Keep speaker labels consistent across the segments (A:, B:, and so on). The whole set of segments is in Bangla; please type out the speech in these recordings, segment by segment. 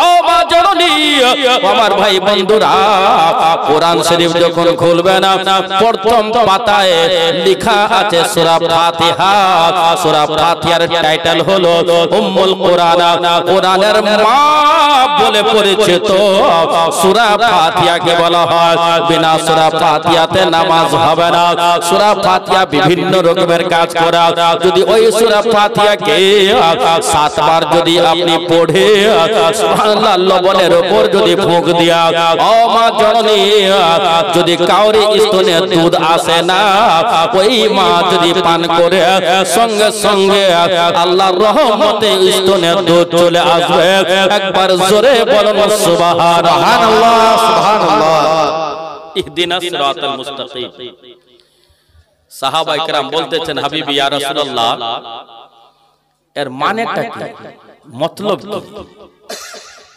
A: ও মা জননী আমার ভাই বন্ধুরা কোরআন শরীফ যখন খুলবেন প্রথম পাতায় লেখা আছে সূরা ফাতিহা। সূরা ফাতিহার টাইটেল হলো উম্মুল কোরআন, কোরআনের মা বলে পরিচিত সূরা ফাতিহাকে বলা হয়। বিনা সূরা ফাতিহাতে নামাজ হবে না। সূরা ফাতিহা বিভিন্ন রকমের কাজ করা। যদি ওই সূরা ফাতিহাকে 7 বার যদি আপনি পড়ে সুবহানাল্লাহ লবণের উপর যদি ফুঁক দিয়া, ও মা জননী যদি কাউরি স্তনে দুধ আসে না, ওই মা যদি পান করে সঙ্গে সঙ্গে আল্লাহর রহমতে স্তনে দুধ চলে আসবে। একবার জোরে বলুন সুবহানাল্লাহ সুবহানাল্লাহ। ইহদিনাস সিরাতাল মুস্তাকিম। সাহাবায়ে কেরাম বলতেছেন হাবিবি ইয়া রাসূলুল্লাহ এর মানেটা কি, মতলব কি?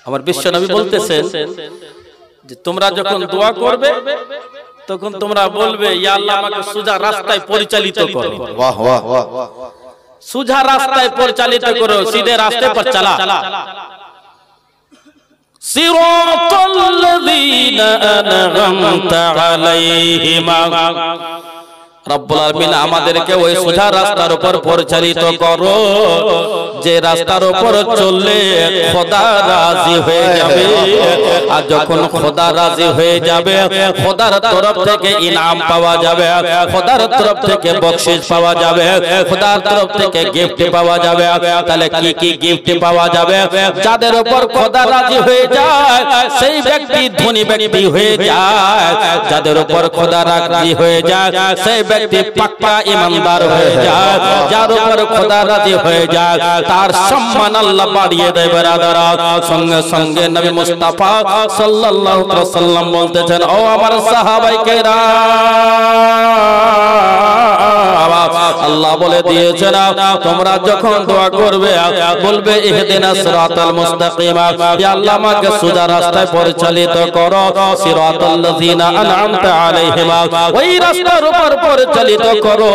A: আমার বিশ্বনবী বলতেছেন যে তোমরা যখন দোয়া করবে তখন তোমরা বলবে ইয়া আল্লাহ আমাকে সোজা রাস্তায় পরিচালিত করো। বাহ বাহ বাহ। সোজা রাস্তায় পরিচালিত করো, সিধে রাস্তায় পর চালা। সিরাতাল্লাযীনা আন'আমতা আলাইহিম। রব্বুল আলামিন আমাদেরকে ওই সোজা রাস্তার উপর পরিচালিত করো যে রাস্তার উপর চললে খোদা রাজি হয়ে যাবে। আর যখন খোদা রাজি হয়ে যাবে খোদার তরফ থেকে ইনাম পাওয়া যাবে, খোদার তরফ থেকে বকশিশ পাওয়া যাবে, খোদার তরফ থেকে গিফট পাওয়া যাবে। তাহলে কি কি গিফট পাওয়া যাবে? যাদের উপর খোদা রাজি হয়ে যায় সেই ব্যক্তি ধনী ব্যক্তি হয়ে যায়। যাদের উপর খোদা রাজি হয়ে যায় সেই ব্যক্তি পাক্কা ইমানদার হয়ে যায়। যার উপর খোদা রাজি হয়ে যায় তার সম্মান আল্লাহ বাড়িয়ে দেয়। বেরাদারা সঙ্গে সঙ্গে নবী মুস্তাফা সাল্লাল্লাহু আলাইহি ওয়াসাল্লাম বলতেছেন ও আমার সাহাবায়ে কেরাম, আল্লাহ বলে দিয়েছেন তোমরা যখন দোয়া করবে বলবে ইহদিনাস সিরাতাল মুস্তাকিম, ইয়া আল্লাহ আমাকে সোজা রাস্তায় পরিচালিত করো। সিরাতাল্লাযীনা আন'আমতা আলাইহিম, ওই রাস্তার উপর পরিচালিত করো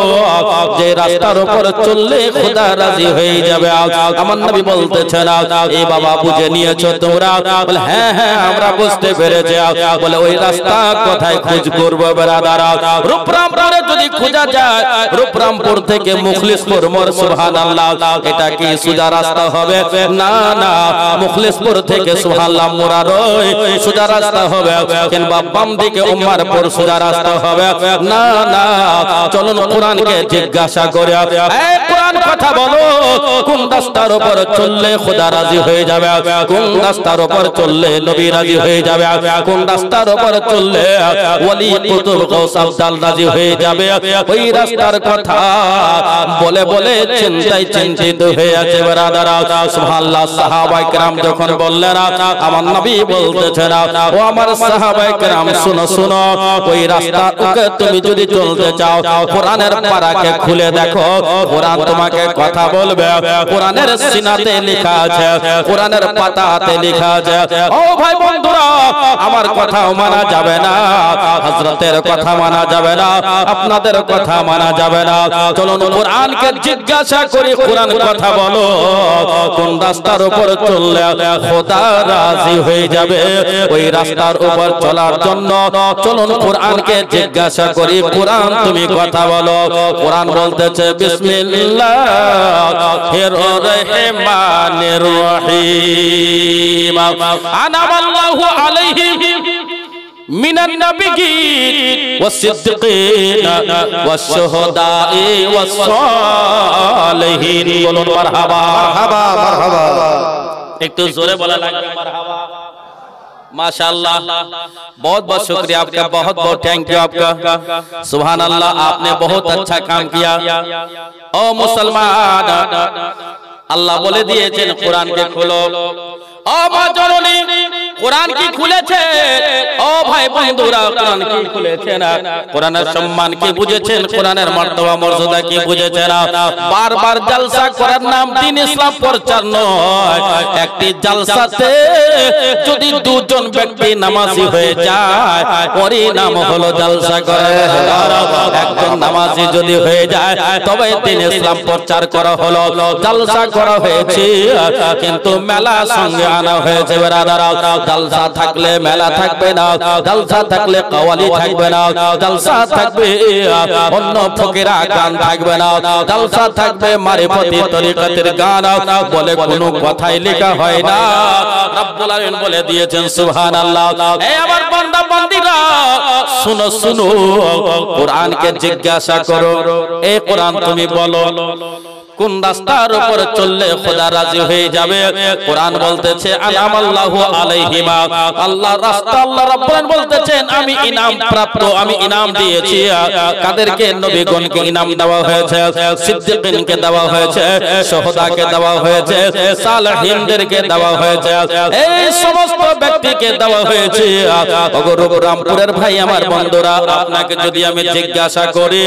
A: যে রাস্তার উপর চললে খোদা রাজি হয়ে যাবে। আমার নবী বলতেছেন এই বাবা বুঝে নিয়েছো তোমরা? বলে হ্যাঁ হ্যাঁ আমরা বুঝতে পেরেছি। বলে ওই রাস্তা কোথায় খোঁজ করবো? বেরাদারা রূপরামপুরে যদি খোঁজা যায়, রূপরামপুর থেকে মুখলিসপুর মোর সুবহানাল্লাহ, এটা কি সোজা রাস্তা হবে? না না, মুখলিসপুর থেকে সুবহানাল্লাহ মোরারই সোজা রাস্তা হবে। কিংবা বাম দিকে উম্মারপুর সোজা রাস্তা হবে? না না, চলুন কোরআনকে জিজ্ঞাসা করে এই কোরআন কথা বলো, কোন রাস্তার উপর চললে খোদা রাজি হয়ে যাবে? কোন রাস্তার উপর চললে নবী রাজি হয়ে যাবে? কোন রাস্তার উপর চললে ওলি কুতুব গৌস আফজাল রাজি হয়ে যাবে? ওই রাস্তার কথা বলে বলে চিন্তায় চিন্তিত হয়ে আছে বেরাদারা। সুবহানাল্লাহ। সাহাবায়ে কেরাম যখন বললেন আমার নবী বলতেছেন ও আমার সাহাবায়ে কেরাম শুনো শুনো, ওই রাস্তা ওকে তুমি যদি চলতে চাও কোরআনের পারাকে খুলে দেখো, কোরআন তোমাকে কথা বলবে। কোরআনের সিনাতে লেখা আছে, কোরআনের পাতাতে লেখা আছে। ও ভাই বন্ধুরা আমার কথাও মানা যাবে না, হযরতের কথা মানা যাবে না, আপনাদের কথা মানা যাবে না। চলুন কোরআনকে জিজ্ঞাসা করি, কোরআন কথা বলো কোন রাস্তার উপর চললে খোদা রাজি হয়ে যাবে? ওই রাস্তার উপর চলার জন্য চলুন কোরআনকে জিজ্ঞাসা করি, কোরআন তুমি কথা বলো। কোরআন বলতেছে বিসমিল্লাহির রহমানির রহিম আনামাল্লাহু আলাইহিম মিনান নাবিয়্যিন ওয়াস-সিদ্দিকিন ওয়াশ-শুহাদা'i ওয়াস-সালিহিন। বলুন মারহাবা মারহাবা মারহাবা। একটু জোরে বলা লাগবে মারহাবা। माशाअल्लाह, बहुत बहुत शुक्रिया आपका, बहुत बहुत थैंक यू आपका। सुभान अल्लाह, आपने बहुत अच्छा काम किया। ओ मुसलमान, अल्लाह बोले दिए कुरान के खोलो। ओ मां जननी কোরআন কি খুলেছে? ও ভাই বন্ধুরা কোরআন কি খুলেছে না? কোরআনের সম্মান কি বুঝেছেন? কোরআনের মর্তবা মর্যাদা কি বুঝেছেন? বারবার জলসা করার নাম দ্বীন ইসলাম প্রচার নয়। একটি জলসাতে যদি দুজন ব্যক্তি নামাজি হয়ে যায় ওরই নাম হলো জলসা করা। একজন নামাজি যদি হয়ে যায় তবে দ্বীন ইসলাম প্রচার করা হলো, জলসা করা হয়েছে। কিন্তু মেলা সঙ্গে আনা হয়েছে বেরাদারা। জলসা থাকলে মেলা থাকবে না, জলসা থাকলে কাওয়ালি থাকবে না, জলসা থাকবে অন্য ফকিরা গান থাকবে না, জলসা থাকবে মারিফতি তরিকতের গান বলে কোনো কথাই লেখা হয় না। রব্বুল আলামিন বলে দিয়েছেন সুবহানাল্লাহ। এই আমার বান্দা বান্দীরা শুনো শুনো, কোরআনকে জিজ্ঞাসা করো, এই কোরআন তুমি বলো কোন রাস্তার উপর চললে খোদা রাজি হয়ে যাবে। কোরআন বলতেছে আনামাল্লাহু আলাইহিমা, আল্লাহ রাস্তা আল্লাহ রাব্বুল আলামিন বলতেছেন আমি ইনাম প্রাপ্ত, আমি ইনাম দিয়েছি। কাদেরকে? নবীগণকে ইনাম দেওয়া হয়েছে, সিদ্দিকিনকে দেওয়া হয়েছে, শুহাদাকে দেওয়া হয়েছে, সালেহিনদেরকে দেওয়া হয়েছে, এই সমস্ত ব্যক্তিকে দেওয়া হয়েছে। ওগো রামপুরের ভাই আমার বন্ধুরা, আপনাকে যদি আমি জিজ্ঞাসা করি,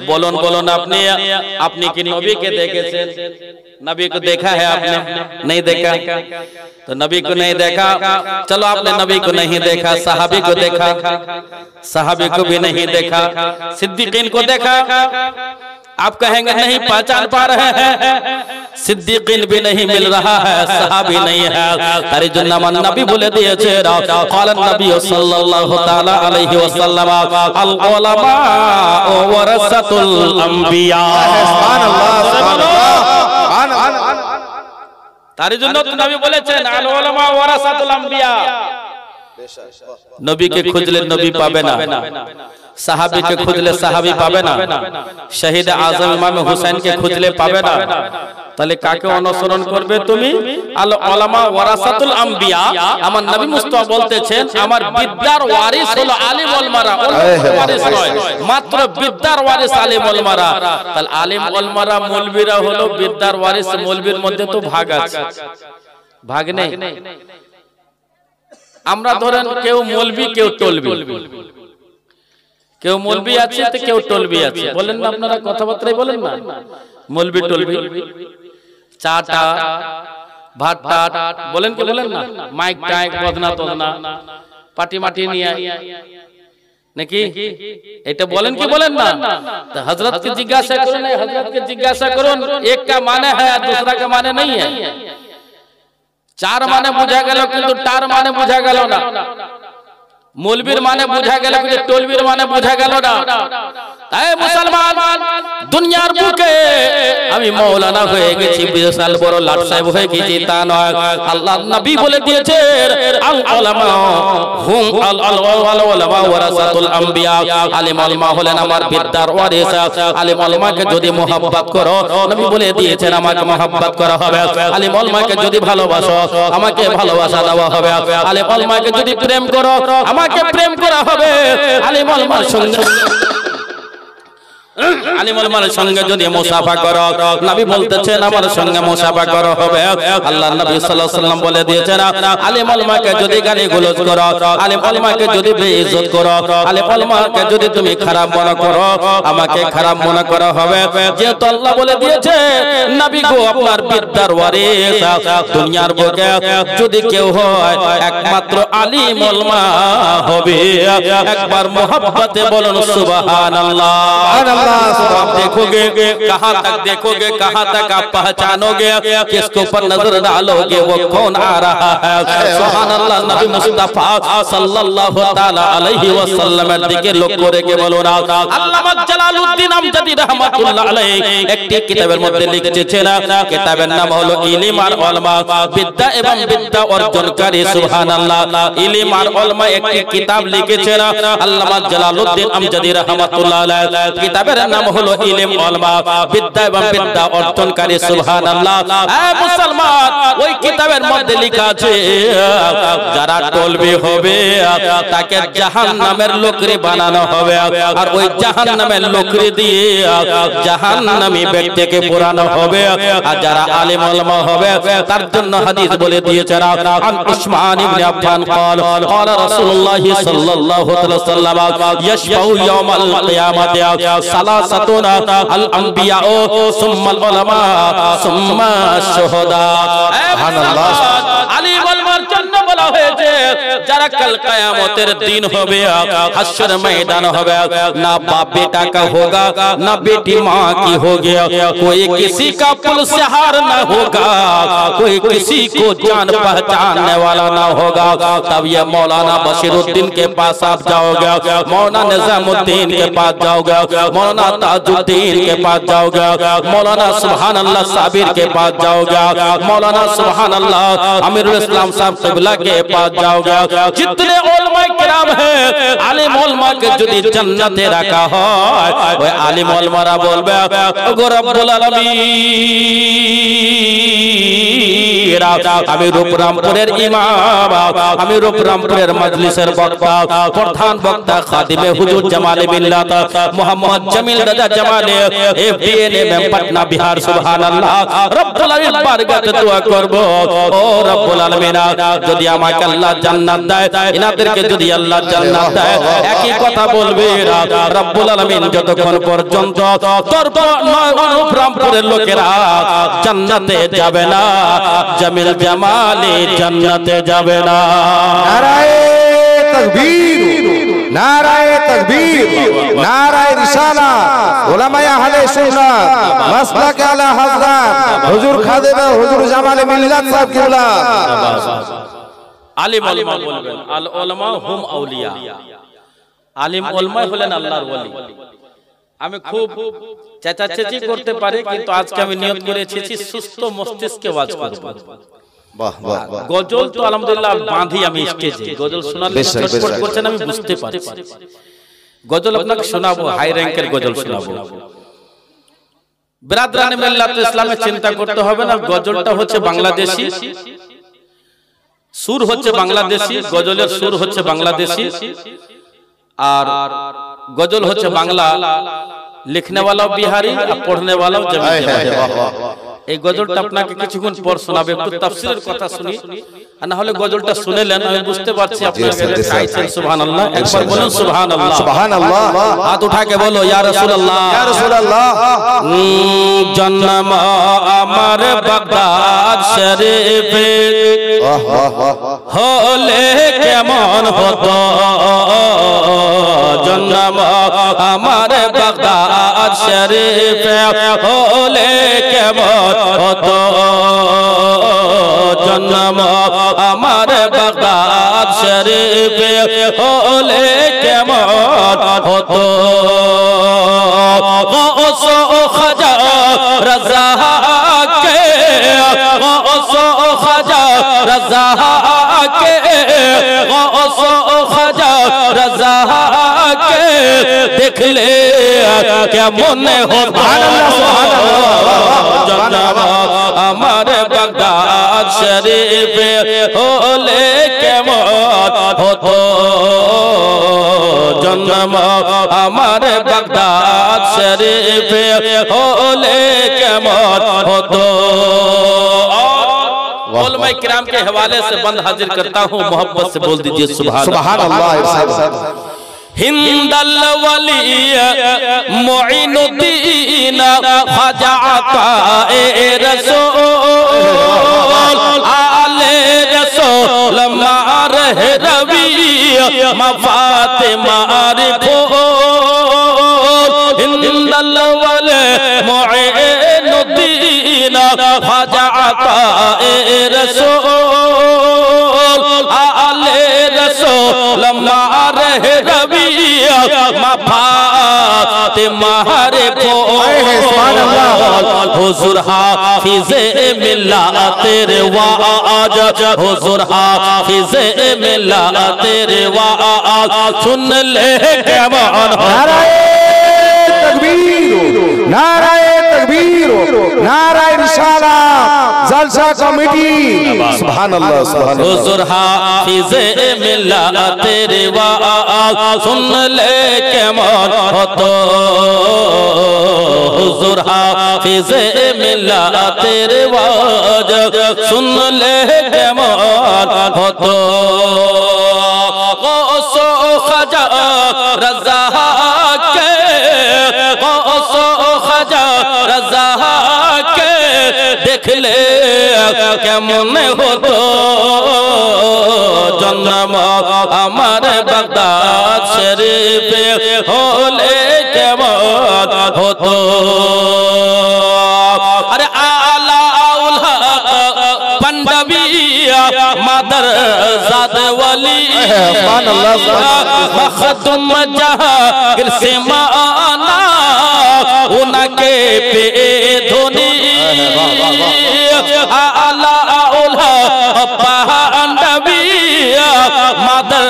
A: বলুন বলুন আপনি কি নবীকে देखे? नबी को देखा है आपने? नहीं देखा? तो नबी को नहीं देखा, चलो आपने नबी को नहीं देखा, सहाबी को देखा, सहाबी को भी नहीं देखा, सिद्दीकीन को देखा। आप कहेंगे नहीं पहचान पा रहे हैं, सिद्दीकीन भी नहीं मिल रहा है, सहाबी नहीं है। तारी जो नाम नबी बोले दिए थे, क़ाला नबी सल्लल्लाहु ताला अलैहि वसल्लम अल उलमा वरसतुल अंबिया। सुभान अल्लाह, सुभान अल्लाह। तारी जो नबी बोले थे अल उलमा वरसतुल अंबिया, नबी के खुजले नबी पावे ना, साहाबी के खुजले साहाबी पावे ना, शहीद आजम इमाम हुसैन के खुजले पावे ना। তাহলে কাকে অনুসরণ করবে তুমি? আল উলামা ওয়ারাসাতুল আম্বিয়া। আমার নবী মুস্তাফা বলতেছেন আমার বিদ্যার ওয়ারিস হলো আলিম ওলমারা, ওয়ারিস নয়, মাত্র বিদ্যার ওয়ারিস আলিম ওলমারা। তাহলে আলিম ওলমারা মৌলবীরা হলো বিদ্যার ওয়ারিস। মৌলবীর মধ্যে তো ভাগ আছে, ভাগ নেই। আমরা ধরেন কেউ মৌলবী কেউ টলবি, কেউ মৌলবী আছে তো কেউ টলবি আছে, বলেন না আপনারা কথাবার্তাই বলেন না, মৌলবী টলবি, চাটা ভাতটা বলেন কি বলেন না, মাইক টাইক বদনা তদনা পাটি মাটি নিয়ে নাকি এটা বলেন কি বলেন না। तो हजरत के जिज्ञासा करो, हजरत के जिज्ञासा करो, एक का माने है दूसरा का माने नहीं है। चार माने बुझा गया किंतु टार माने बुझा गया ना, मौलवीर माने बुझा गया कि टोलवीर माने बुझा गया ना। ऐ मुसलमान दुनियार बुके আমি মাওলানা হয়ে গেছি, বিশাল বড় লাট সাহেব হয়ে গেছি তা নয়। আল্লাহ নবী বলে দিয়েছে আল উলামা হুম আল উলামা ওয়ারাসাতুল আম্বিয়া, আলিম উলামা হলেন আমার বিদ্যার ওয়ারিস। আলিম উলামাকে যদি মোহাব্বত করো, নবী বলে দিয়েছেন আমাকে মোহাব্বত করা হবে। আলিম উলামাকে যদি ভালোবাসো, আমাকে ভালোবাসা দেওয়া হবে। আলিম উলামাকে যদি প্রেম করো, আমাকে প্রেম করা হবে। আলিম উলামার সঙ্গে আলিম উলামার সঙ্গে যদি মুসাফা করো, নবী বলতেছেন আমার সঙ্গে মুসাফা করা হবে। আল্লাহ নবী সাল্লাল্লাহু আলাইহি ওয়াসাল্লাম বলে দিয়েছেন আলিম উলামাকে যদি গালি গালাজ করো, আলিম উলামাকে যদি বেইজ্জত করো, আলিম উলামাকে যদি তুমি খারাপ মনে করো, আমাকে খারাপ মনে করা হবে। যেহেতু আল্লাহ বলে দিয়েছে নবী গো আপনার বিদ্যার ওয়ারিস, দুনিয়ার বুকে যদি কেউ হয় একমাত্র আলিম উলামা হবে। একবার মোহাব্বতে বলুন সুবহানাল্লাহ। आप देखोगे कहां तक देखोगे, कहां तक आप पहचानोगे, किसके ऊपर नजर डालोगे वो कौन आ रहा है। सुभान अल्लाह। नबी मुस्तफा सल्लल्लाहु ताला अलैहि वसल्लम দিকে লক্ষ্য রেখে বলুন। আল্লামা জালালউদ্দিন আমজাদি রাহমাতুল্লাহ আলাইহি একটি কিতাবের মধ্যে লিখেছেন, কিতাবের নাম হলো ইলম আর উলামা, বিদ্যা এবং বিদ্যা অর্জনকারী। সুবহানাল্লাহ। ইলম আর উলামা একটি কিতাব লিখেছেন আল্লামা জালালউদ্দিন আমজাদি রাহমাতুল্লাহ আলাইহি। কিতাবের নাম হলো ইলম উলামা, বিদ্যা এবং বিদ্যা অর্জনকারী। সুবহানাল্লাহ। এ মুসলমান, ওই কিতাবের মধ্যে লেখা আছে যারা টলবি হবে তাকে জাহান্নামের লোকরি বানানো হবে, আর ওই জাহান্নামের লোকরি দিয়ে জাহান্নামী ব্যক্তিকে পোড়ানো হবে। আর যারা আলিম উলামা হবে তার জন্য হাদিস বলে দিয়েছেন আন উসমান ইবনে আফফান قال রাসূলুল্লাহ সাল্লাল্লাহু আলাইহি ওয়াসাল্লাম ইয়াশফাউ ইয়াওমাল কিয়ামাতি সালাসাতুন আল আম্বিয়া ও সুম্মাল উলামা সুম্মা শুহাদা। সুবহানাল্লাহ। আলিম ওলামার জন্য বলা হয়েছে যারা কাল কিয়ামতের দিন হবে, হাশর मैदान होगा, ना बाप बेटा का होगा ना बेटी माँ की होगी, कोई किसी का पुल से हार ना होगा, कोई किसी को जान पहचानने वाला ना होगा। तब ये मौलाना बशीरुद्दीन के पास आप जाओगे, मौलाना निजामुद्दीन के पास जाओगे, मौलाना ताजुद्दीन के पास जाओगे, मौलाना सुभान अल्लाह साबिर के पास जाओगे, मौलाना सुभान अल्लाह अमीरुल इस्लाम साहब क़िबला के पास जाओगे। जितने उलमा किराम हैं, आलिम उलमा के যদি জান্নাতে রাখা হয়, ওই আলিম উলামারা বলবে ওগো রব্বুল আলামিন, আমি রূপরামপুরের ইমাম, আমি রূপরামপুরের মজলিসের বক্তা, প্রধান বক্তা খাদিমে হুজুর জামালে মিল্লাত মোহাম্মদ জামিল রাজা জামালে এফডিএনএ में पटना बिहार। সুবহানাল্লাহ। রব্বুল আলামিন বারগাতে দোয়া করব, ও রব্বুল আলামিন যদি আমাকে আল্লাহ জান্নাত দেয়, ইনাদেরকে যদি আল্লাহ জান্নাত দেয়, একই কথা বলবে রব্বুল আলামিন যতক্ষণ পর্যন্ত তোর রূপরামপুরের লোকেরা জান্নাতে যাবে না, জামিল জামালে জান্নাতে যাবে না।
B: নারায়ে তাকবীর, নারায়ে তাকবীর, নারায়ে রিসালাত, উলামায়ে আহলে সুন্নাত, মাসলাক আলা হযরত হুজুর খাদেমে হুজুর জামালে মিল্লাত সাহেব কিবলা।
A: আলিম উলামা বলবেন আল উলামা হুম আউলিয়া, আলিম উলামা হলেন আল্লাহর ওলি। আমি খুব চেঁচাচেঁচি করতে পারি, কিন্তু আজকে আমি নিয়ত করেছি সুস্থ মস্তিষ্কে ওয়াজ করব।
B: বাহ বাহ বাহ।
A: গজল তো আলহামদুলিল্লাহ বাঁধি আমি স্টেজে, গজল শোনালে ছটফট করছেন আমি বুঝতে পারছি। গজল আপনাকে শোনাবো, হাই র‍্যাঙ্কের গজল শোনাবো। বিরাদরানে মিল্লাত ইসলামে চিন্তা করতে হবে না, গজলটা হচ্ছে বাংলাদেশি, সুর হচ্ছে বাংলাদেশি, গজলের সুর হচ্ছে বাংলাদেশি, আর गजल होच्छे बांगला, लिखने वाला बिहारी और पढ़ने वाला जमीन। এই গজলটা আপনাকে কিছুক্ষণ পর শোনাবে, একটু তাফসীরের কথা শুনি, আর না হলে গজলটা শুনেলেন আমি বুঝতে পারছি আপনারা চাইছেন সুবহানাল্লাহ। একবার বলুন সুবহানাল্লাহ, সুবহানাল্লাহ। হাত উঠা के बोलो या রাসূলুল্লাহ, या রাসূলুল্লাহ। জন্ম আমার বাগদাদ শরীফে হলে কেমন হতো, জন্ম আমার বাগদাদ শরীফে হলে কেমন হতো, জন্ম আমার বাগদাদ শরীফে হলে কেমন হতো, গৌস ও খাজা রাজা কে, গৌস ও খাজা রাজা কে, গৌস ও খাজা রাজা কে দেখলে কেমন হতো, আমার বাগদাদ শরীফে হলে কেমন হতো, জন্ম আমার বাগদাদ শরীফে হলে কেমন হতো। उलमा किराम के हवाले से बंद हाजिर करता हूँ, मोहब्बत से बोल दीजिए सुभान अल्लाह। हिंदल वली मुइनुद्दीन ख्वाजा आकाए रसूल, आले रसूल मारह रवी मफातिमा रिफूल, हिंदल वली मुइनुद्दीन ख्वाजा आकाए रसूल, आले रसूल मारह रवी मफातिमा रिफूल, हुजूर हाफिज़े मिल्लत रिवाज, हुजूर हाफिज़े मिल्लत रिवाज, सुन ले केमन
B: नाराए तकबीर, नाराए तकबीर, नाराए रिसालत, जलसा कमेटी। सुभान अल्लाह, सुभान अल्लाह।
A: हुजूर हाफिज़े मिल्लत रिवाज, सुन ले केमन हतो, हुजूर हाफिज़े मिल्लत रिवाज, सुन ले केमन हतो, गौस ও খাজা রাজা কে, দেখলে কেমন হতো জন্ম আমার বাগদাদ শরীফে হলে কেমন হতো আরে আলাউল হক পাঞ্জাবিয়া মাদার জাদ ওয়ালি মখদুম জাহাঙ্গীর से माना उनके पे धोनी आलाउल हक पांडविया मादर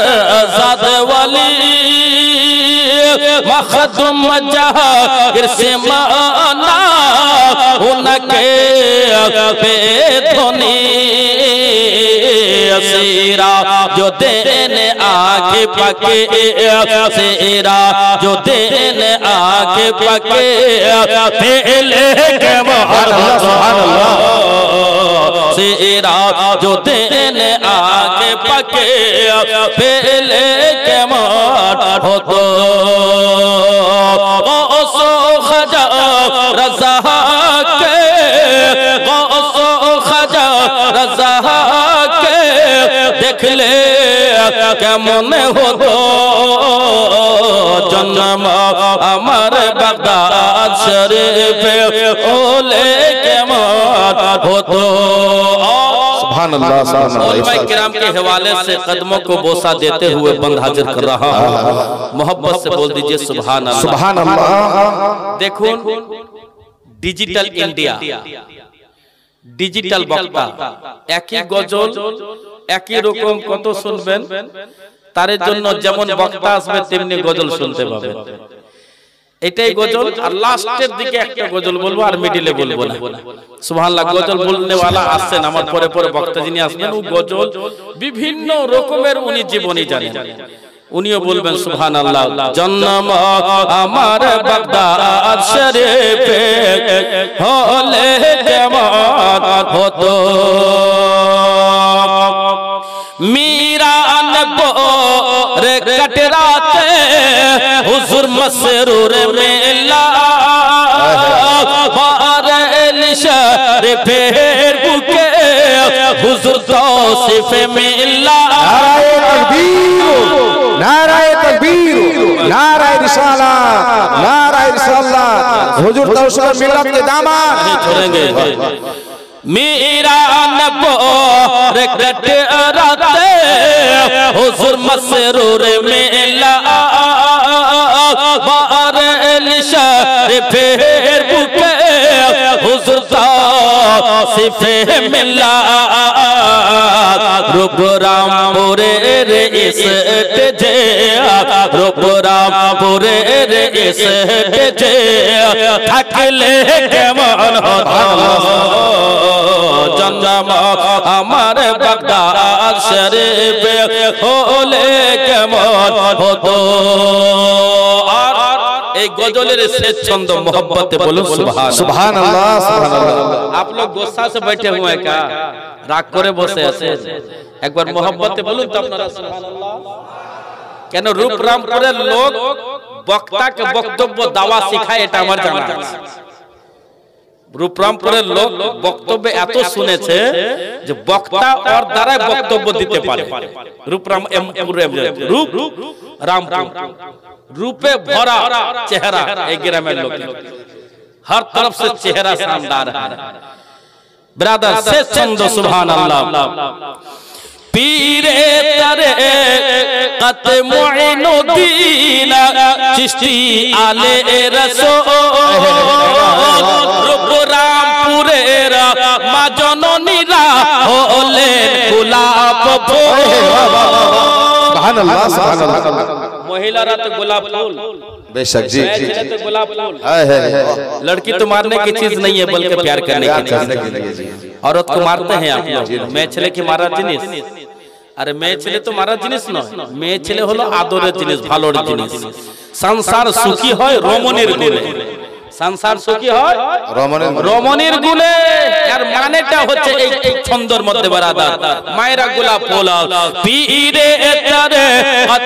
A: जाद वली मखदुम जहांगीर से माना उनके पे धोनी सेरा जो देने आगे पके सेरा जो देने आगे पके पहले के सेरा जो देने आगे पके पहले के हो तो सो खजा रजा के सो खजा रजा देख ले কেমন হতো জন্ম আমার বাগদাদ শরীফে হলে কেমন হতো
B: सुभान अल्लाह
A: उलमा किराम के हवाले से कदमों को बोसा देते हुए बंद हाजिर कर रहा हूँ मोहब्बत से बोल दीजिए सुभान अल्लाह
B: सुभान अल्लाह
A: देखो डिजिटल इंडिया डिजिटल बक्ता একই গজল একই রকম কত শুনবেন তার জন্য যেমন বক্তা আসবে তেমনি গজল শুনতে পাবেন এটাই গজল আর লাস্টের দিকে একটা গজল বলবো আর মিডিলে বলবো না সুবহানাল্লাহ গজল বলনে वाला আসছেন আমার পরে পরে বক্তা যিনি আসবেন ও গজল বিভিন্ন রকমের উনি জীবনী জানেন উনিও বলবেন সুবহানাল্লাহ জন্ম আমার বাগদাদ শরীফে হলে কেমন হতো मीरा रे कटराते हुजूर मसरूर मेला शरीफेर बुके हुजूर तौसीफ मिला
B: नाराए तकबीर नाराए रिसालत नाराए रिसालत हुजूर तौसीफ मिल्लत के दामाद
A: छोड़ेंगे मीरा नबो रे कटराते हुजूर मसरूर मेला शरीफेर बुके हुजूर तौसीफ मिला रूपरामपुरे रे इस जे रूपरामपुरे रे इस जे থাকলে কেমন হতো জন্ম আমার বাগদাদ শরীফে হলে কেমন হতো এই গজলের শেষ ছন্দ मोहब्बत बोलो
B: सुभान अल्लाह सुभान अल्लाह
A: आप लोग गुस्सा से बैठे हुए हैं क्या राग करे बसे আছে একবার मोहब्बत বলুন তো আপনারা সুবহানাল্লাহ কেন রূপরামপুরের লোক বক্তাকে বক্তব্য দাওয়া শেখায় এটা আমার জানা আছে রূপরামপুরের লোক বক্তব্য এত শুনেছে যে বক্তা ওর দ্বারা বক্তব্য দিতে পারে রূপ রামপুর रूपे भरा चेहरा एक ग्रामीण लोग हर तरफ से चेहरा शानदार है ब्रदर से चंदो सुभान अल्लाह पीरे तरे कत मुइनुद्दीन चिश्ती आले रसूल रूपरामपुरे मा जननीरा होले गुलाब फूल
B: सुभान अल्लाह सुभान अल्लाह
A: महिला रात गुलाब फूल
B: बेशक जी
A: तो गुलाब फूल
B: है
A: लड़की तो मारने की चीज नहीं है बल्कि प्यार करने की चीज औरत को मारते हैं आप लोग मैं छले की मारा जिनिस अरे मैं छले तो मारा जिनिस ना मैं छले হলো আদরের জিনিস ভালোর জিনিস সংসার সুখী হয় রমণীর গুণে সংসার সুখী হয় রমণীর গুণে আর মানেটা হচ্ছে এই ছন্দর মধ্যে বারাদার মায়েরা গোলাপ ফুল পীরে তারে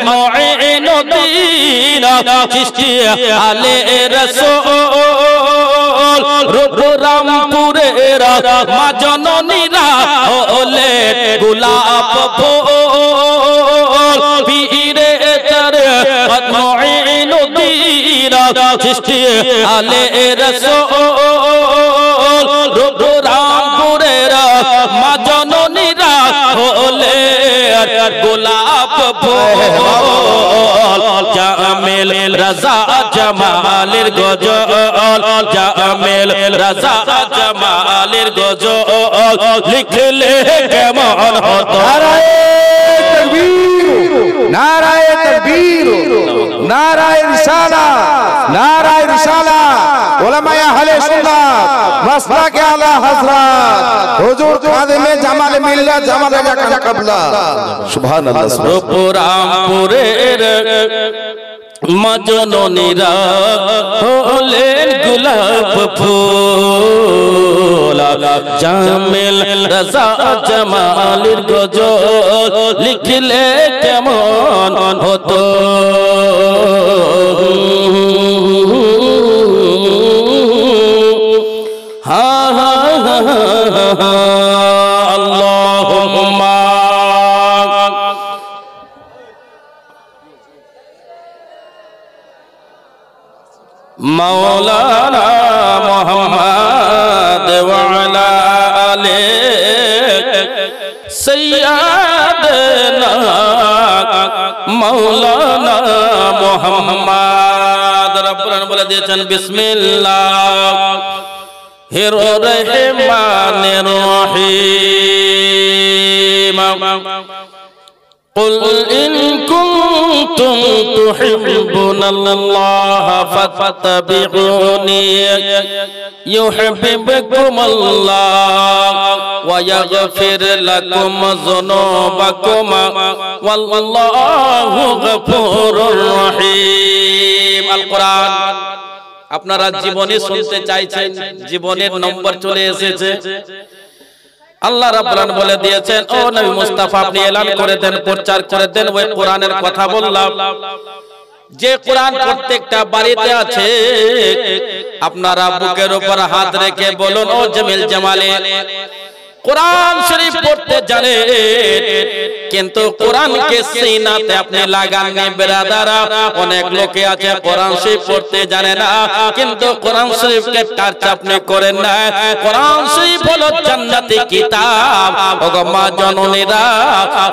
A: মুইনুদ্দীন চিশতি আলে রাসূল রূপরামপুরের মা জননীরা হলেন গোলাপ ফুল পীরে তারে মুঈনুদ্দিন সৃষ্টি আলে রাসূল রূপরামপুরের মা জননীরা হলেন গোলাপ ফুল জামিল রাজা জামালের গজল জামিল রাজা জামালের গজল লিখলে কেমন হতো
B: নারায়ে তাকবীর নারায়ে রিসালাত নারায়ে রিসালাত উলামায়ে আহলে সুন্নাত মাসলাকে আলা হযরত হুজুর খাদেমে জামাল মিল্লাত জামাল রাজা কাবলা সুবহানাল্লাহ
A: রূপরামপুরের মা জননীরা হলেন গোলাপ ফুল জামিল রাজা জামালের গজল লিখলে কেমন হতো হা হা হা আল্লাহুম্মা مولانا محمد وعلى آله سيدنا مولانا محمد ربنا বলে দিয়েছেন বিসমিল্লাহির রহমানির রহিম قل إن كنتم تحبون الله فاتبعوني يحببكم الله ويغفر لكم ذنوبكم والله غفور رحيم القرآن আপনারা জীবনে শুনতে চাইছেন জীবনের নম্বর চলে এসেছে আল্লাহ রাব্বুল আলামিন বলে দিয়েছেন ও নবী মুস্তাফা আপনি এলান করে দেন প্রচার করে দেন ওই কোরআনের কথা বললাম যে কোরআন প্রত্যেকটা বাড়িতে আছে আপনারা বুকের উপর হাত রেখে বলুন ও জামিল জামালে কোরআন শরীফ পড়তে জানেন কিন্তু কোরআনকে সিনাতে আপনি লাগাননি ব্রাদারা অনেক লোকে আছে কোরআন শরীফ পড়তে জানে না কিন্তু কোরআন শরীফকে টাচ আপনি করেন না কোরআন শরীফ হলো জান্নাতি কিতাব ওগো মা জননীরা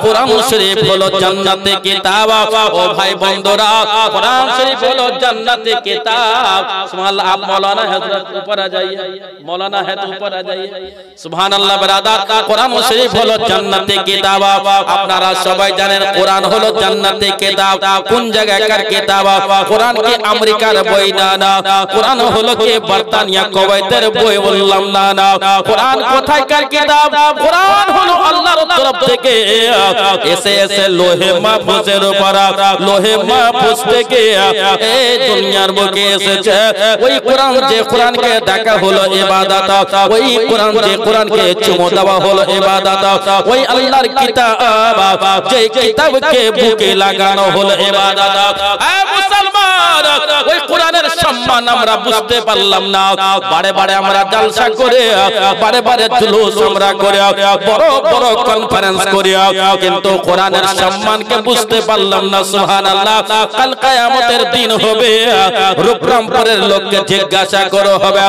A: কোরআন শরীফ হলো জান্নাতি কিতাব ও ভাই বন্ধুরা কোরআন শরীফ হলো জান্নাতি কিতাব সুবহানাল্লাহ আপ मौलाना हजरत ऊपर आ जाइए मौलाना है तो ऊपर आ जाइए सुभानअल्लाह কোরআন শরীফ হলো জান্নাতি কিতাব আপনারা সবাই জানেন কোরআন হলো জান্নাতি কিতাব কোন জায়গাকার কিতাব কোরআন কি আমেরিকার বই না না কোরআন হলো কি বর্তানিয়া কুয়েতের বই বললাম না না কোরআন কোথায়কার কিতাব কোরআন হলো আল্লাহর তরফ থেকে এসে লোহে মাহফুজের উপর লোহে মাহফুজ থেকে এই দুনিয়ার বুকে এসেছে ওই কোরআন যে কোরআনকে ডাকা হলো ইবাদত ওই কোরআন যে কোরআনকে চুমো দেওয়া হলো ইবাদত ওই আল্লাহর কিতাব যে কিতাবকে বুকে লাগানো হলো ইবাদত এ মুসলমান ওই কোরআনের সম্মান আমরা বুঝতে পারলাম না বারে বারে আমরা জলসা করে বারে বারে জুলুস আমরা করে বড় বড় কনফারেন্স করে কিন্তু কোরআনের সম্মানকে বুঝতে পারলাম না সুবহানাল্লাহ কাল কিয়ামতের দিন হবে রূপরামপুরের লোককে জিজ্ঞাসা করো হবে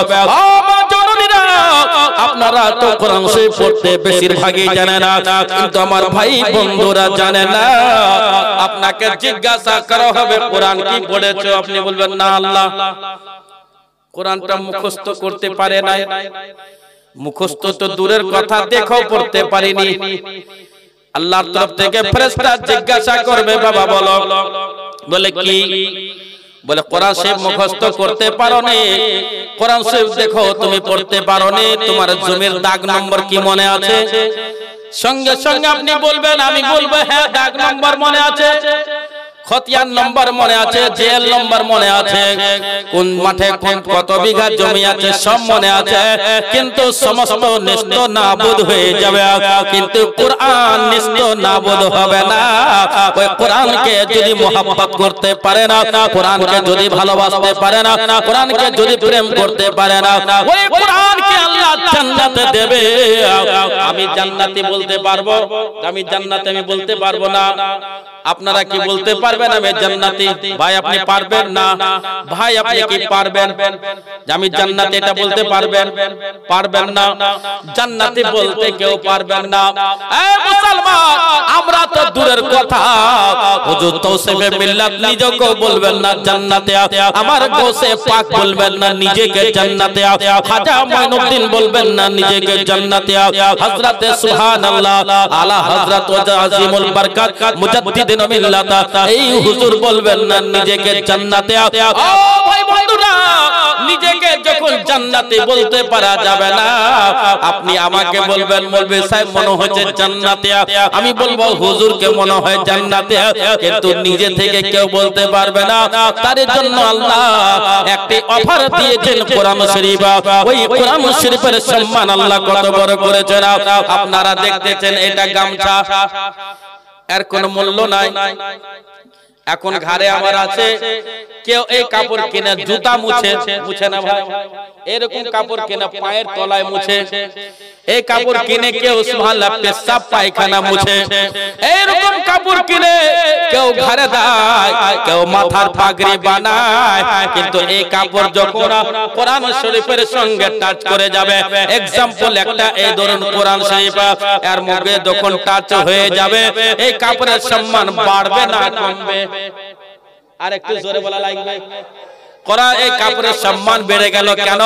A: আপনারা তো কোরআন শরীফ পড়তে বেশিরভাগই জানেন না কিন্তু আমার ভাই বন্ধুরা জানে না আপনাকে জিজ্ঞাসা করা হবে কোরআন কি পড়েছো আপনি বলবেন না আল্লাহ কোরআনটা মুখস্থ করতে পারে না মুখস্থ তো দূরের কথা দেখো পড়তে পারিনি আল্লাহর তরফ থেকে ফেরেশতা জিজ্ঞাসা করবে বাবা বলো বলে কি বলে কোরআন শরীফ মুখস্থ করতে পারোনি কোরআন শরীফ দেখো তুমি পড়তে পারোনি তোমার জমির দাগ নম্বর কি মনে আছে সঙ্গে সঙ্গে আপনি বলবেন আমি বলবো হ্যাঁ দাগ নম্বর মনে আছে খতিয়ান নম্বর মনে আছে, জেল নম্বর মনে আছে, কোন মাঠে কত বিঘা জমি আছে সব মনে আছে, কিন্তু সমস্ত নিস্ত নাবুদ হয়ে যাবে, কিন্তু কোরআন নিস্ত নাবুদ হবে না। ওই কোরআনকে যদি মোহাব্বত করতে পারে না, কোরআনকে যদি ভালোবাসতে পারে না, কোরআনকে যদি প্রেম করতে পারে না, ওই কোরআনকে আল্লাহ জান্নাতে দেবে। আমি জান্নাতি বলতে পারবো? আমি জান্নাতে আমি বলতে পারবো না। আপনারা কি বলতে পারবেন আমি জান্নাতি? ভাই আপনি পারবেন না। ভাই আপনি কি পারবেন যে আমি জান্নাতি? এটা বলতে পারবেন? পারবেন না। জান্নাতি বলতে কেউ পারবেন না। এই মুসলমান, আমরা তো দূরের কথা, হুজুর তৌসিফে মিল্লাত নিজেকে বলবেন না জান্নাতে, আমার গৌসে পাক বলবেন না নিজেকে জান্নাতে, খাজা মাইনুদ্দিন বলবেন না নিজেকে জান্নাতে, হযরতে সুবহানাল্লাহ আলা হযরত আজিমুল বরকত মুজাদ্দিদ এই হুজুর বলবেন না নিজেকে জান্নাতে। ও ভাই বন্ধুরা, নিজেকে যখন জান্নাতে বলতে পারা যাবে না, আপনি আমাকে বলবেন মৌলভী সাহেব মনে হচ্ছে জান্নাতে, আমি বলবো হুজুরকে মনে হয় জান্নাতে, কিন্তু নিজে থেকে কেউ বলতে পারবে না। তার জন্য আল্লাহ একটি অফার দিয়েছেন কোরআন শরীফ। ওই কোরআন শরীফের সম্মান আল্লাহ কত বড় করেছেন। আপনারা দেখতেছেন এটা গামছা, এর কোনো মূল্য নাই। এখন ঘরে আমার আছে, কেউ এই কাপড় কিনে জুতা মুছে না ভাই, এরকম কাপড় কিনে পায়ের তলায় মুছে, এই কাপড় কিনে কেউ সুবহানাল্লাহ পেশাব পায়খানা মুছে, এইরকম কাপড় কিনে কেউ ঘরে দেয়, কেউ মাথার পাগড়ি বানায়। কিন্তু এই কাপড় যখন কোরআন শরীফের সঙ্গে টাচ করে যাবে, एग्जांपल একটা এই ধরুন কোরআন শরীফ এর মুখে যখন টাচ হয়ে যাবে, এই কাপড়ের সম্মান বাড়বে না কমবে? আর একটু জোরে বলা লাগবে। কোরআন এই কাপড়ের সম্মান বেড়ে গেল কেন?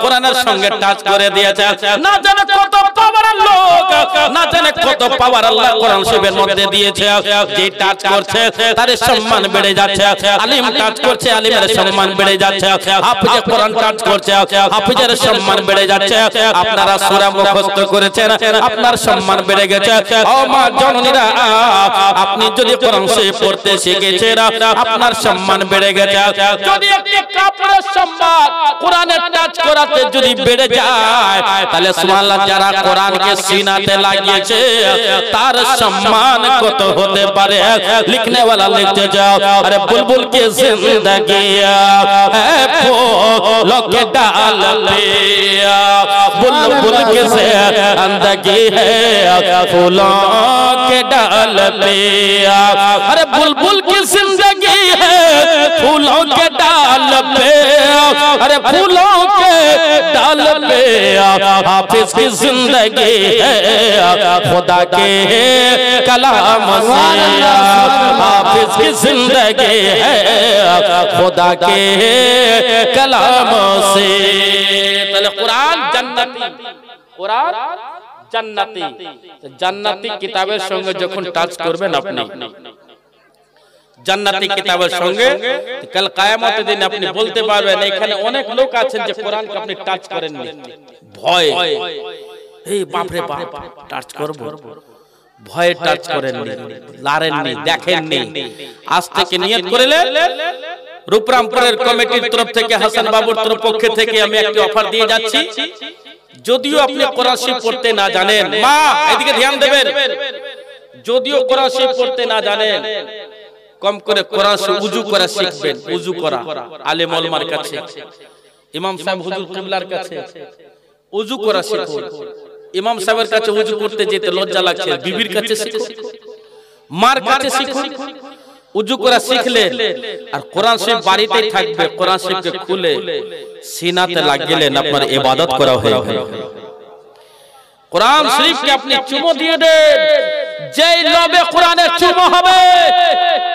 A: কোরআনের সঙ্গে টাচ করে দিয়েছে। না জানে কত পাওয়ার লোক, না জানে কত পাওয়ার আল্লাহ কোরআন শরীফের মধ্যে দিয়েছে। যে টাচ করছে তার সম্মান বেড়ে যাচ্ছে, আলিম টাচ করছে আলিমের সম্মান বেড়ে যাচ্ছে, হাফেজ কোরআন টাচ করছে হাফেজের সম্মান বেড়ে যাচ্ছে। আপনারা সূরা মুখস্থ করেছেন, আপনার সম্মান বেড়ে গেছে। ও মা জননীরা, আপনি যদি কোরআন শরীফ পড়তে শিখেছেন, আপনার সম্মান বেড়ে গেছে। যদি কাপড়ের সম্মান কোরআনের টাচ করাতে যদি বেড়ে যায়, তাহলে সুবহানাল্লাহ যারা কোরআনকে সিনাতে লাগিয়েছে তার সম্মান কত হতে পারে? লিখনে वाला লিখতে যাও, আরে বুলবুল की जिंदगी है फूलों के डाल पे, बुलबुल की जिंदगी है फूलों के डाल पे, अरे बुलबुल की जिंदगी है फूलों के डाल पे, अरे फूलों के डाल पे, हाफिज की जिंदगी है खुदा के कलाम से, हाफिज की जिंदगी है खुदा के कलाम से। তাহলে কোরআন জান্নাতি, কোরআন জান্নাতি। জান্নাতি কিতাবের সঙ্গে যখন টাচ করবেন আপনি, জান্নাতি কিতাবের সঙ্গে, কাল কিয়ামতের দিন আপনি বলতে পারবেন এখানে অনেক লোক আছেন যে কোরআনকে আপনি টাচ করেননি, ভয়, এই বাপ রে বাপ টাচ করব, ভয়ে টাচ করেননি, লারেননি, দেখেননি। আজ থেকে নিয়ত করলেন, রূপরামপুরের কমিটির তরফ থেকে হাসান বাবুর পক্ষ থেকে আমি একটা অফার দিয়ে যাচ্ছি। যদিও আপনি কোরআন শরীফ পড়তে না জানেন, মা এদিকে ধ্যান দেবেন, যদিও কোরআন শরীফ পড়তে না জানেন, কম করে কোরআন শরীফ উযু করা শিখবেন। উযু করা আলেম ওলামার কাছে, ইমাম সাহেব হুজুর কিবলার কাছে উযু করা শিখুন। ইমাম সাহেবের কাছে উযু করতে যেতে লজ্জা লাগছে, বিবির কাছে শিখুন, মার কাছে শিখুন। উযু করা শিখলে আর কোরআন শরীফ বাড়িতেই থাকবে, কোরআন শরীফকে খুলে সিনাতে লাগিয়ে আপনার ইবাদত করা হয়ে যাবে। কোরআন শরীফকে আপনি চুমো দিয়ে দেন, যেই লোভে কোরআনের চুমো হবে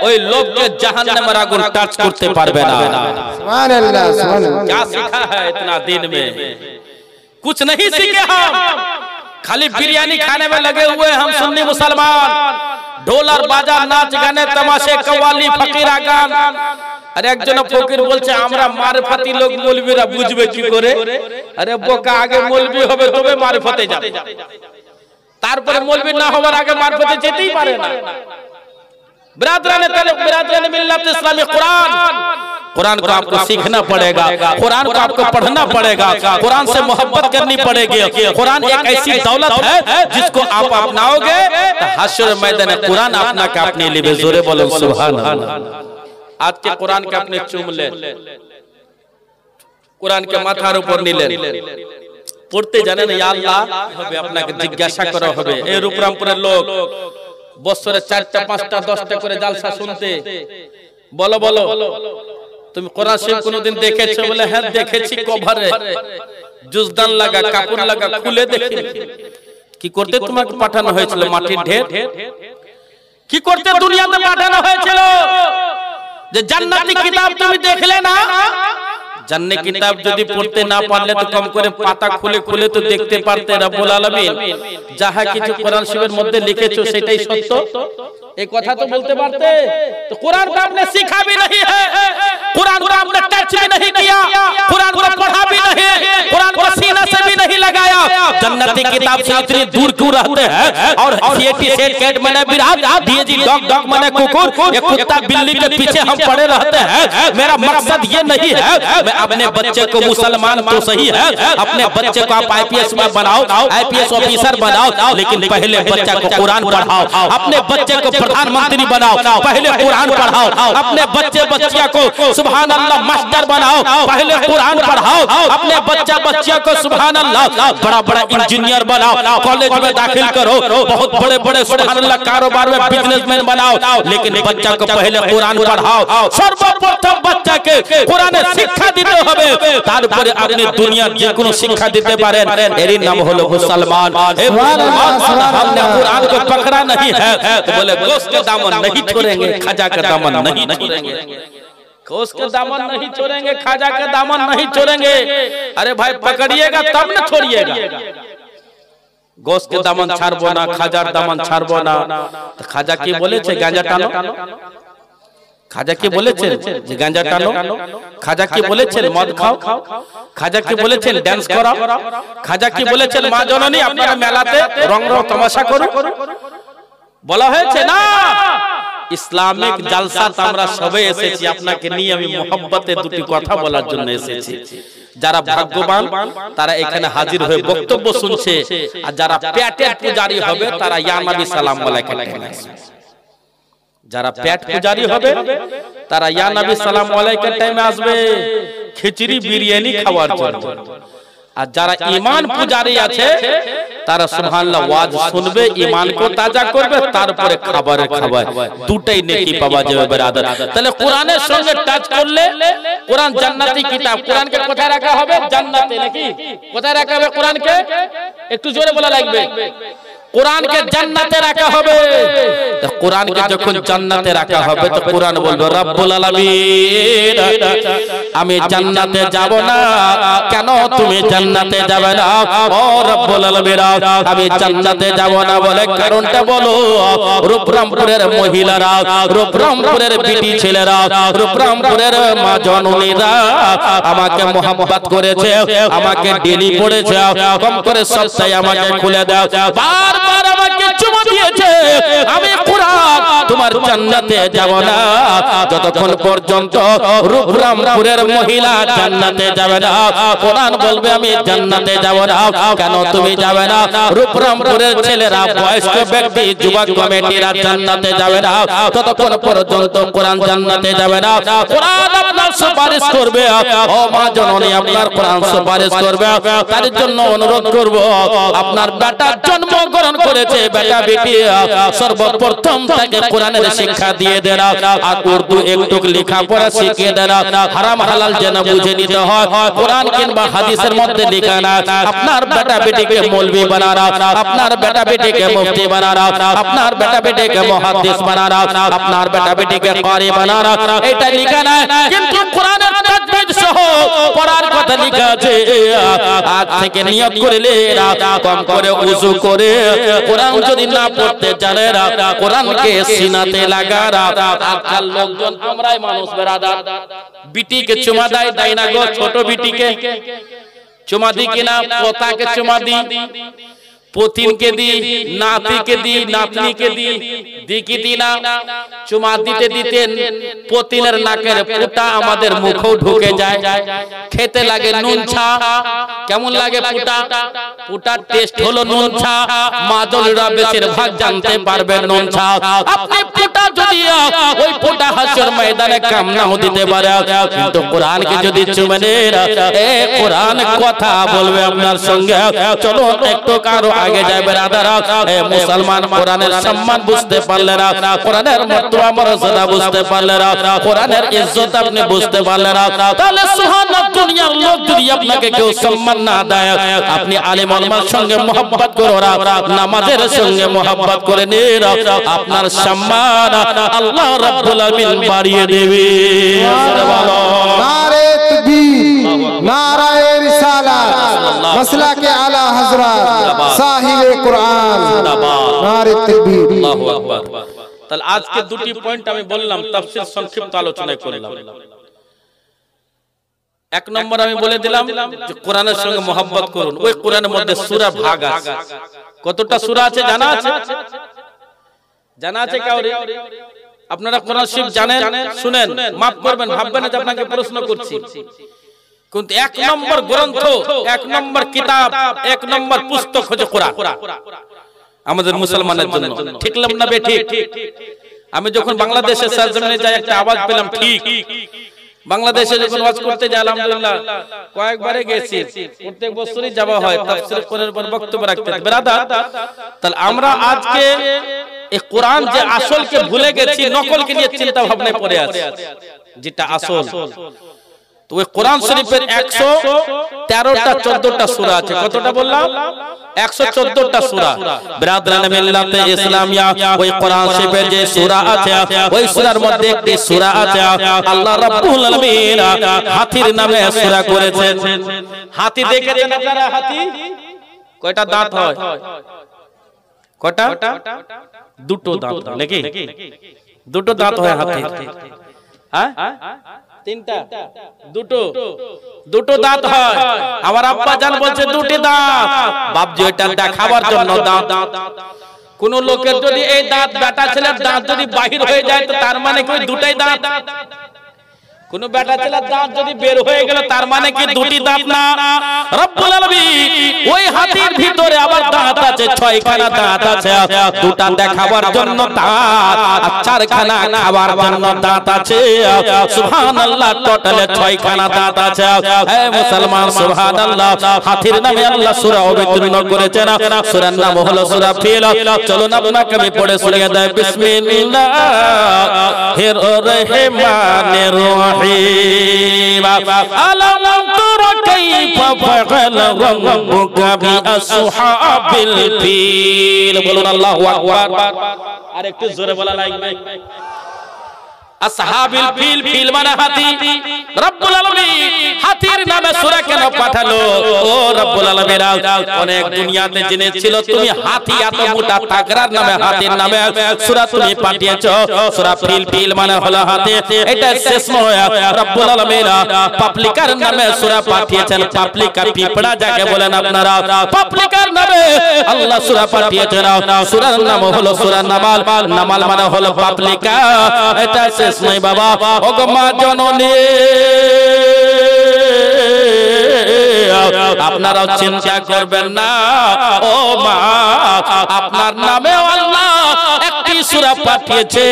A: ওই লোভকে জাহান্নামের আগুন টাচ করতে পারবে না। সুবহানাল্লাহ, সুবহানাল্লাহ। क्या सीखा है इतना दिन में? कुछ नहीं सीखे हम, खाली बिरयानी खाने में लगे हुए हम सुन्नी मुसलमान। ढोल और बाजा, नाच गाने, तमाशे, कव्वाली, फकीरा गान। আরে একজন ফকির বলছে আমরা মারফতি লোক, মৌলবীরা বুঝবে কি করে? আরে বোকা, আগে মৌলবী হবে তবে মারফতে যাবে, তারপরে মৌলবী না হওয়ার আগে মারফতে যেতেই পারে না। बिरादरान मिल्लत इस्लामी कुरान को आपको सीखना पड़ेगा, कुरान को आपको पढ़ना पड़ेगा, कुरान से मोहब्बत करनी पड़ेगी। कुरान एक ऐसी दौलत है जिसको आप अपनाओगे तो हश्र मैदान कुरान अपना का अपने लिए जोरे बोलो सुभान अल्लाह। आज के कुरान के अपने चूम ले, कुरान के माथार ऊपर निले পড়তে জানেন ইয়া আল্লাহ হবে আপনাকে জিজ্ঞাসা করা হবে। এই রূপরামপুরের লোক বছরে 4টা 5টা 10টা করে জালসা শুনতে, বলো বলো তুমি কোরআন শরীফ কোনদিন দেখেছো? বলে হ্যাঁ দেখেছি, কভারে জুজদান লাগা কাপড় লাগা খুলে দেখি। কি করতে তোমাকে পাঠানো হয়েছিল? মাটির ঢের। কি করতে দুনিয়াতে পাঠানো হয়েছিল? যে জান্নাতি কিতাব তুমি দেখলে না? জান্নাতি কিতাব যদি পড়তে না পারলে তো কম করে পাতা খুলে খুলে তো দেখতে পারতে। রব্বুল আলামিন যাহা কিছু কোরআন শরীফের মধ্যে লিখেছো সেটাই সত্য, এই কথা তো বলতে পারতে। तो कुरान को आपने सीखा भी नहीं है, कुरान को आपने टच भी नहीं किया, कुरान को पढ़ा भी नहीं, कुरान को सीना से भी नहीं लगाया। जन्नती किताब से इतनी दूर क्यों रहते हैं? और सीएटी सेट कैट मैंने विराट दिए जी डॉग डॉग मैंने कुकुर, ये कुत्ता बिल्ली के पीछे हम पड़े रहते हैं। मेरा मकसद ये नहीं है मैं अपने बच्चे को मुसलमान तो सही है, अपने बच्चे को आप आईपीएस में बनाओ, आईपीएस ऑफिसर बनाओ, लेकिन पहले बच्चा को कुरान पढ़ाओ। अपने बच्चे को प्रधानमंत्री बनाओ, पहले कुरान पढ़ाओ। अपने बच्चे बच्चिया को सुभान अल्लाह मास्टर बनाओ, पहले कुरान पढ़ाओ। अपने बच्चा बच्चिया को सुभान अल्लाह बड़ा बड़ा इंजीनियर बनाओ, कॉलेज में दाखिल करो, बहुत बड़े बड़े सुभान अल्लाह कारोबार में बिजनेसमैन बनाओ, लेकिन बच्चा को पहले कुरान पढ़ाओ। सर्वप्रथम बच्चा के कुरान शिक्षा দিতে হবে, তারপরে আপনি দুনিয়ার যে কোনো শিক্ষা দিতে পারেন। এরই নাম হলো মুসলমান। हे मुसलमान, हमने कुरान को पकड़ा नहीं है तो बोले गोश्त का दामन नहीं छोड़ेंगे, खाजा का दामन नहीं छोड़ेंगे। गोश्त का दामन नहीं छोड़ेंगे, खाजा का दामन नहीं छोड़ेंगे। अरे भाई पकड़िएगा तब न छोड़िएगा। गोश्त के दामन ছাড়বো না, খাজার দামন ছাড়বো না। তো খাজা কি বলেছে? গাঁজা টানো। খাজা কি বলেছেন যে গাঁজা টানো? খাজা কি বলেছেন মদ খাও? খাজা কি বলেছেন ডান্স করো? খাজা কি বলেছেন মা জননী আপনারা মেলাতে রং রং তামাশা করুন? বলা হয়েছে না। ইসলামিক জালসাত আমরা সবাই এসেছি আপনাকে নিয়ে, আমি মোহাব্বতে দুটি কথা বলার জন্য এসেছি। যারা ভাগ্যবান তারা এখানে হাজির হয়ে বক্তব্য শুনছে, আর যারা পেটের পূজারি হবে তারা ইয়া নবী সালাম আলাইকুম আসবে। যারা পেট পূজারি হবে তারা ইয়া নবী সালাম আলাইকুম টাইমে আসবে খিচুড়ি বিরিয়ানি খাওয়ার জন্য। আর যারা ঈমান পূজারি আছে তারা সুবহানাল্লাহ ওয়াজ শুনবে, ঈমানকে তাজা করবে, তারপরে খাবার দুটাই নেকি পাওয়া যাবে ব্রাদার। তাহলে কোরআনের সঙ্গে টাচ করলে কোরআন জান্নাতি কিতাব, কোরআনকে কোথায় রাখা হবে? জান্নাতে। নাকি কোথায় রাখা হবে কোরআনকে? একটু জোরে বলা লাগবে। कुरान के जन्नते रखा होबे। तो कुरान के যখন জান্নাতে রাখা হবে তো কুরআন বলবে রব্বুল আলামিন আমি জান্নাতে যাব না, কেন তুমি জান্নাতে যাবে না? ও রব্বুল আলামিন আমি জান্নাতে যাব না বলে কারণটা বলো। রূপরামপুরের মহিলারা, রূপরামপুরের বিটি ছেলেরা, রূপরামপুরের মা জননীরা আমাকে মোহাব্বত করেছে, আমাকে ডেলি পড়েছে, কম করে সবটাই আমাকে খুলে দাও। বারবার আমাকে চুমা দিয়েছে, আমি কুরআন তোমার জান্নাতে যাব না যতক্ষণ পর্যন্ত রূপরামপুরের মহিলা জান্নাতে যাবে না। কুরআন বলবে আমি জান্নাতে যাব না, কেন তুমি যাবে না? রূপরামপুরের ছেলেরা, বয়স্ক ব্যক্তি, যুবক কমিটিরা জান্নাতে যাবে না ততক্ষণ পর্যন্ত কুরআন জান্নাতে যাবে না। কুরআন আপনার সুপারিশ করবে। ও মা জননী আপনার কুরআন সুপারিশ করবে। তার জন্য অনুরোধ করব, আপনার বেটা জন্মগ্রহণ করেছে, বেটা বেটি সর্বপ্রথম তাকে কোরআনের শিক্ষা দিয়ে দেন, আর উর্দু একটু লেখাপড়া শিখিয়ে দেন। হারাম হালাল যেন বুঝে নিতে হয়। কোরআন কিংবা হাদিসের মধ্যে লেখা না আপনার বেটা বেটিকে মৌলভী বানানো, আপনার বেটা বেটিকে মুফতি বানানো, আপনার বেটা বেটিকে মুহাদ্দিস বানানো, আপনার বেটা বেটিকে কারি বানানো, এটা লেখা না। কিন্তু কোরআনের তাজবিদ সহ পড়ার কথা লেখা আছে। আজ থেকে নিয়ত করলে কম করে ওযু করে কোরআন যদি না পড়তে জানে কোরআনকে সিনাতে লাগা। আজকাল লোকজন আমরাই মানুষ বেরাদার, বিটিকে চুমা দেয়, দেয় না গো? ছোট বিটিকে চুমা দি কিনা, পোতাকে চুমা দি, পতিনকে দি, নাতিকে দি, নাতনিকে দি, দিকি দি না? চুমা দিতে দিতে পতিনের নাকের ফুটা আমাদের মুখেও ঢুকে যায়, খেতে লাগে নুন ছা। কেমন লাগে ফুটা? ফুটার টেস্ট হলো নুন ছা। মাজলরা বেশিরভাগ জানতে পারবে নুন ছা। আপনি ফুটা যদি ওই ফুটা হাসর ময়দানে কাম নাও দিতে পারে, কিন্তু কোরআনকে যদি চুমে নেন, এ কোরআন কথা বলবে আপনার সঙ্গে। চলো একটু কারো আগে যায় বেরাদারা। এ মুসলমান, কোরআনের সম্মান বুঝতে পারলে না, কোরআনের মর্তবা মর্যাদা বুঝতে পারলে না, কোরআনের ইজ্জত আপনি বুঝতে পারলে না, তাহলে সুবহানাল্লাহ দুনিয়ার লোক যদি আপনাকে কেউ সম্মান না দেয়, আপনি আলেম ওলামার সঙ্গে মহব্বত করো, নামাজের সঙ্গে মহব্বত করে নিন, আপনার সম্মান আল্লাহ রাব্বুল আলামিন বাড়িয়ে দেবে।
B: নারে তাকবীর, নারায়ে রিসালাত, মাসলাকে আলা হযরত সাহিবে কুরআন, নারে তাকবীর,
A: আল্লাহু আকবার। তাহলে আজকে দুটি পয়েন্ট আমি বললাম, তাফসীর সংক্ষিপ্ত আলোচনা করলাম। এক নম্বর আমি বলে দিলাম যে কোরআনের সঙ্গে মহব্বত করুন। ওই কোরআনের মধ্যে সূরা ভাগ আছে। কতটা সূরা আছে জানা আছে? জানা আছে কাউরে? আপনারা কোরআন শরীফ জানেন? শুনেন, মাফ করবেন, ভাববেন না যে আপনাকে প্রশ্ন করছি, কিন্তু এক নম্বর গ্রন্থ, এক নম্বর কিতাব, এক নম্বর পুস্তক হচ্ছে কোরআন আমাদের মুসলমানের জন্য। ঠিক না বেঠিক? আমি যখন বাংলাদেশের সরজমিনে যাই একটা আওয়াজ পেলাম, ঠিক বাংলাদেশে যখন ওয়াজ করতে যাই, আলহামদুলিল্লাহ কয়েকবারে গেছি, প্রত্যেক বছরই যাওয়া হয় তাফসীর কোরআনের উপর বক্তব্য রাখতে। ব্রাদার, তাহলে আমরা আজকে এই কোরআন যে আসলকে ভুলে গেছি, নকলকে নিয়ে চিন্তা ভাবনায় পড়ে আছি, যেটা আসল। তো ওই কোরআন শরীফের 113টা 14টা সূরা আছে। কতটা বললাম? 114টা সূরা। ব্রাদারান মিল্লাতে ইসলামিয়া, ওই কোরআন শরীফের যে সূরা আছে, ওই সূরার মধ্যে একটি সূরা আছে আল্লাহ রাব্বুল আলামিন হাতির নামে সূরা করেছেন। হাতি দেখেছেন আপনারা? হাতি কয়টা দাঁত হয়? কয়টা? দুটো দাঁত নাকি? দুটো দাঁত হয় হাতির। হ্যাঁ, তিনটা? দুটো দাঁত হয়। আমার আব্বা জান বলছে দুটি দাঁত, বাপজি এটা দেখাবার জন্য দাঁত। কোন লোকের যদি এই দাঁত, বেটা ছেলের দাঁত যদি বাহির হয়ে যায়, তো তার মানে কি দুটাই দাঁত? কোন বেটা ছেলের দাঁত যদি বের হয়ে গেল, তার মানে কি দুটি দাঁত না? রব্বুল আলামিন ওই হাতির ভিতরে আবার দাঁত আছে, 6খানা দাঁত আছে। দুটা দেখাবার জন্য দাঁত, আর 4খানা খাবার জন্য দাঁত আছে। সুবহানাল্লাহ, টোটালে 6খানা দাঁত আছে। হে মুসলমান, সুবহানাল্লাহ। হাতির নামে আল্লাহ সূরা অবতীর্ণ করেছেন। সূরার নাম হলো সূরা ফিল। চলুন আপনাকে আমি পড়ে শুনিয়ে দেই। বিসমিল্লাহির রহমানির রহিম। আলাম তারা কাইফা ফাআলা রাব্বুকা বিআসহাবিল ফিল। বলুন আল্লাহু আকবার। আর একটু জোরে বলা লাগবে। আসহাবিল ফিল, ফিল মানে হাতি। রব্বুল আলামিন হাতির নামে সূরা কেন পাঠালো? ও রব্বুল আলামিন, অনেক দুনিয়াতে জেনেছিল তুমি হাতি এত মোটা তাগড়ার নামে, হাতির নামে সূরা তুমি পাঠিয়েছো। সূরা ফিল, ফিল মানে হলো হাতি। এটা শেষ নয়, রব্বুল আলামিন পাপলিকার নামে সূরা পাঠিয়েছেন। পাপলিকা পিঁপড়া যাকে বলেন আপনারা, পাপলিকার নামে আল্লাহ সূরা পাঠিয়েছেন। সূরার নাম হলো সূরা নামাল। নামাল মানে হলো পাপলিকা। এটা নাই বাবা, ও গো মা জননী, আপনারাও চিন্তা করবেন না। ও মা, আপনার নামে আল্লাহ একটি সূরা পাঠিয়েছে।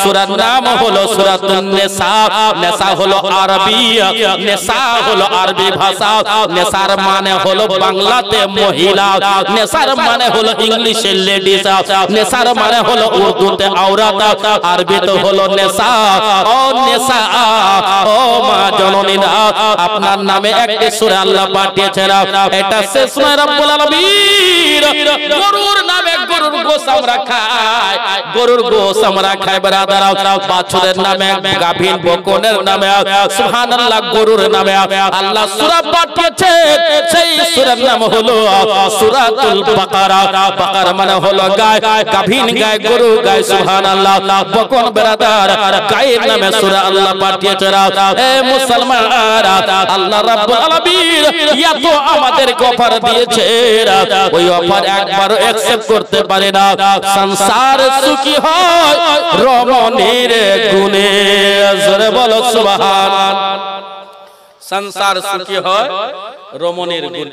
A: সূরার নাম হলো সূরাতুন নিসা। নিসা হলো আরবি, নিসা হলো আরবি ভাষা। নিসার মানে হলো বাংলাতে মহিলা, নিসার মানে হলো ইংলিশে লেডিস, নিসার মানে হলো উর্দুতে আওরাত, আরবিতে হলো নিসা। ও নিসা, ও মা জননীরা, আপনার নামে একটি সূরা আল্লাহ পাঠিয়েছেন। এটা শেষ নয়, রব্বুল আলামিন গরুর নামে গরুর গোশত আমরা খাই। গায় গরুর গোশত আমরা খাই ব্রাদার বাছুরের নামে গাভীর বকনের নামে সুবহানাল্লাহ গরুর নামে আল্লাহ সূরা পাঠিয়েছে সেই সূরার নাম হলো সূরাতুল বাকারা বাকারা মানে হলো গায় গাভীর গায় গরু গায় সুবহানাল্লাহ বকন ব্রাদার গায়ের নামে সূরা আল্লাহ পাঠিয়েছে এ মুসলমান আল্লাহ রাব্বুল আলামিন এত আমাদের অফার দিয়েছে ওই অফার একবারও অ্যাকসেপ্ট করতে পারে না সংসার সুখী হয় রমণীর গুণে জোরে বলো সুবহান সংসার সুখী হয় রমণীর গুণে